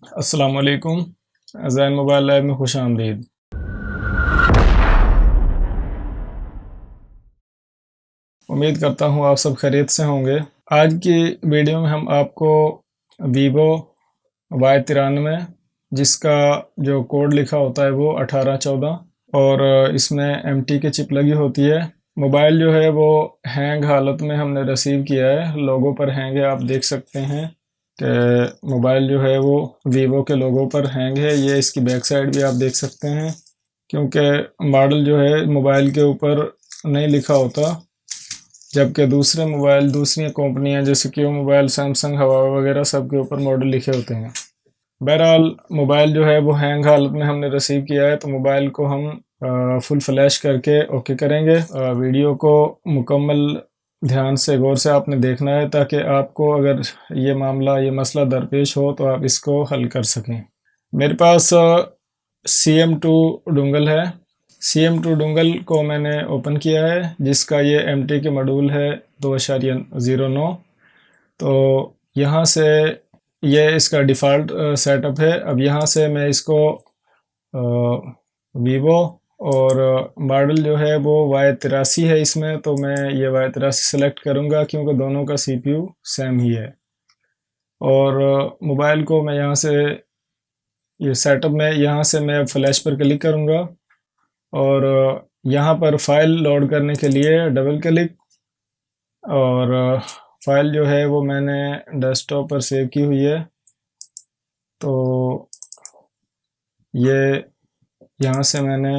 अस्सलाम वालेकुम। ज़ैन mobile lab में खुश आमदीद। उम्मीद करता हूँ आप सब खैरियत से होंगे। आज की वीडियो में हम आपको वीवो Y93 जिसका जो कोड लिखा होता है वो 1814 और इसमें एमटी की चिप लगी होती है। मोबाइल जो है वो हैंग हालत में हमने रिसीव किया है। लोगो पर हैंग है, आप देख सकते हैं कि मोबाइल जो है वो वीवो के लोगो पर हैंग है। ये इसकी बैक साइड भी आप देख सकते हैं, क्योंकि मॉडल जो है मोबाइल के ऊपर नहीं लिखा होता, जबकि दूसरे मोबाइल दूसरी कंपनियां जैसे कि मोबाइल सैमसंग हवावे वगैरह सब के ऊपर मॉडल लिखे होते हैं। बहरहाल मोबाइल जो है वो हैंग हालत में हमने रिसीव किया है, तो मोबाइल को हम फुल फ्लैश करके ओके करेंगे। वीडियो को मुकम्मल ध्यान से गौर से आपने देखना है, ताकि आपको अगर ये मसला दरपेश हो तो आप इसको हल कर सकें। मेरे पास CM2 डोंगल है। CM2 डोंगल को मैंने ओपन किया है, जिसका ये एमटी के मॉड्यूल है 2.09। तो यहाँ से ये इसका डिफ़ॉल्ट सेटअप है। अब यहाँ से मैं इसको वीवो और मॉडल जो है वो Y83 है इसमें, तो मैं ये Y83 सेलेक्ट करूँगा क्योंकि दोनों का CPU सेम ही है। और मोबाइल को मैं यहाँ से ये सेटअप में यहाँ से मैं फ्लैश पर क्लिक करूँगा और यहाँ पर फाइल लोड करने के लिए डबल क्लिक, और फाइल जो है वो मैंने डेस्कटॉप पर सेव की हुई है। तो ये यहाँ से मैंने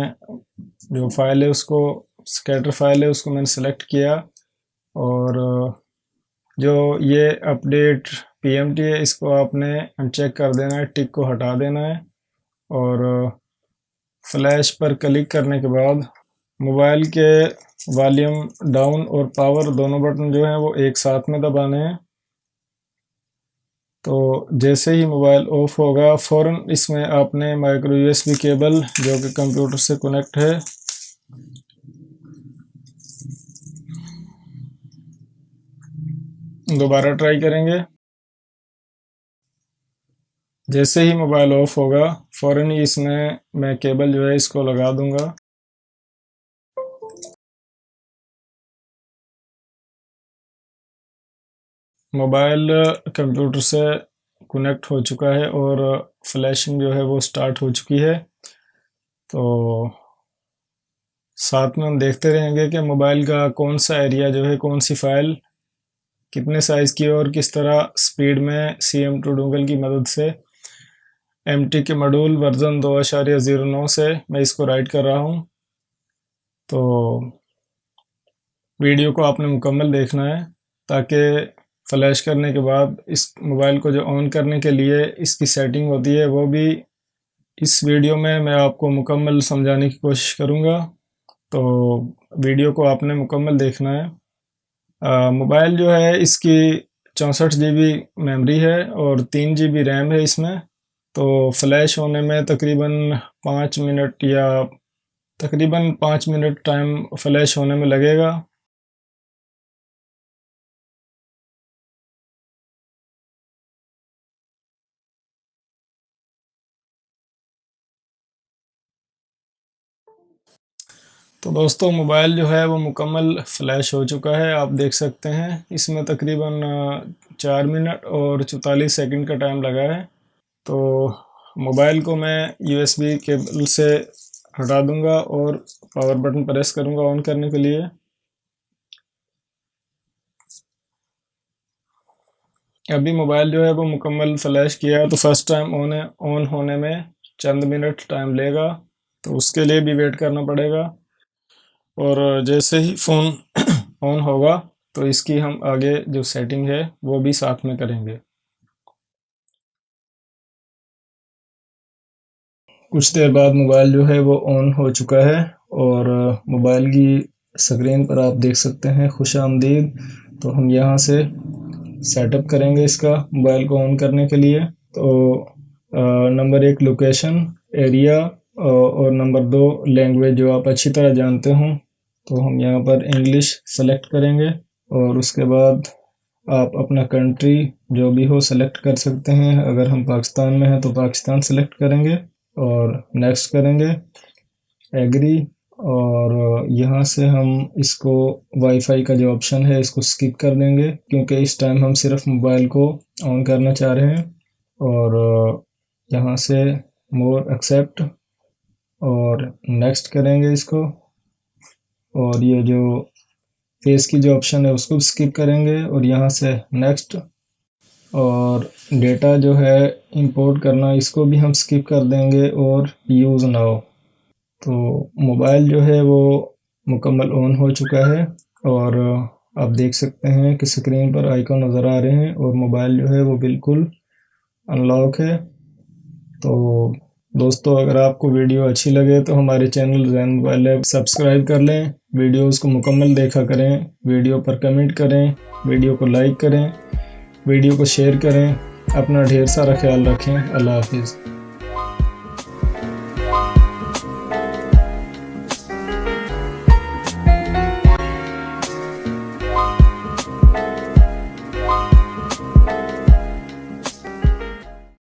जो फाइल है उसको स्कैटर फाइल है उसको मैंने सेलेक्ट किया, और जो ये अपडेट PMT है इसको आपने अनचेक कर देना है, टिक को हटा देना है। और फ्लैश पर क्लिक करने के बाद मोबाइल के वॉल्यूम डाउन और पावर दोनों बटन जो हैं वो एक साथ में दबाने हैं। तो जैसे ही मोबाइल ऑफ होगा फ़ौरन इसमें आपने माइक्रो USB केबल जो कि कंप्यूटर से कनेक्ट है दोबारा ट्राई करेंगे। जैसे ही मोबाइल ऑफ होगा फ़ौरन ही इसमें मैं केबल जो है इसको लगा दूंगा। मोबाइल कंप्यूटर से कनेक्ट हो चुका है और फ्लैशिंग जो है वो स्टार्ट हो चुकी है। तो साथ में हम देखते रहेंगे कि मोबाइल का कौन सा एरिया जो है, कौन सी फाइल कितने साइज़ की और किस तरह स्पीड में CM2 डोंगल की मदद से MT के मॉड्यूल वर्जन 2.09 से मैं इसको राइट कर रहा हूँ। तो वीडियो को आपने मुकम्मल देखना है, ताकि फ्लैश करने के बाद इस मोबाइल को जो ऑन करने के लिए इसकी सेटिंग होती है वो भी इस वीडियो में मैं आपको मुकम्मल समझाने की कोशिश करूँगा। तो वीडियो को आपने मुकम्मल देखना है। मोबाइल जो है इसकी 64 GB मेमोरी है और 3 GB रैम है इसमें। तो फ्लैश होने में तकरीबन 5 मिनट टाइम फ्लैश होने में लगेगा। तो दोस्तों मोबाइल जो है वो मुकम्मल फ्लैश हो चुका है, आप देख सकते हैं इसमें तकरीबन 4 मिनट और 44 सेकंड का टाइम लगा है। तो मोबाइल को मैं USB केबल से हटा दूंगा और पावर बटन प्रेस करूंगा ऑन करने के लिए। अभी मोबाइल जो है वो मुकम्मल फ्लैश किया है, तो फर्स्ट टाइम ऑन होने में चंद मिनट टाइम लेगा, तो उसके लिए भी वेट करना पड़ेगा। और जैसे ही फ़ोन ऑन होगा तो इसकी हम आगे जो सेटिंग है वो भी साथ में करेंगे। कुछ देर बाद मोबाइल जो है वो ऑन हो चुका है और मोबाइल की स्क्रीन पर आप देख सकते हैं खुश आमदीद। तो हम यहाँ से सेटअप करेंगे इसका मोबाइल को ऑन करने के लिए। तो नंबर 1 लोकेशन एरिया और नंबर 2 लैंग्वेज जो आप अच्छी तरह जानते हों। तो हम यहाँ पर इंग्लिश सेलेक्ट करेंगे और उसके बाद आप अपना कंट्री जो भी हो सेलेक्ट कर सकते हैं। अगर हम पाकिस्तान में हैं तो पाकिस्तान सेलेक्ट करेंगे और नेक्स्ट करेंगे, एग्री। और यहाँ से हम इसको वाईफाई का जो ऑप्शन है इसको स्किप कर देंगे, क्योंकि इस टाइम हम सिर्फ मोबाइल को ऑन करना चाह रहे हैं। और यहाँ से मोर एक्सेप्ट और नेक्स्ट करेंगे इसको। और ये जो फेस की जो ऑप्शन है उसको स्किप करेंगे और यहाँ से नेक्स्ट। और डेटा जो है इंपोर्ट करना इसको भी हम स्किप कर देंगे और यूज़ नाउ। तो मोबाइल जो है वो मुकम्मल ऑन हो चुका है और आप देख सकते हैं कि स्क्रीन पर आइकॉन नज़र आ रहे हैं और मोबाइल जो है वो बिल्कुल अनलॉक है। तो दोस्तों, अगर आपको वीडियो अच्छी लगे तो हमारे channel Jain mobile lab subscribe कर लें, वीडियोस को मुकम्मल देखा करें, वीडियो पर कमेंट करें, वीडियो को लाइक करें, वीडियो को शेयर करें। अपना ढेर सारा ख्याल रखें। अल्लाह हाफिज़।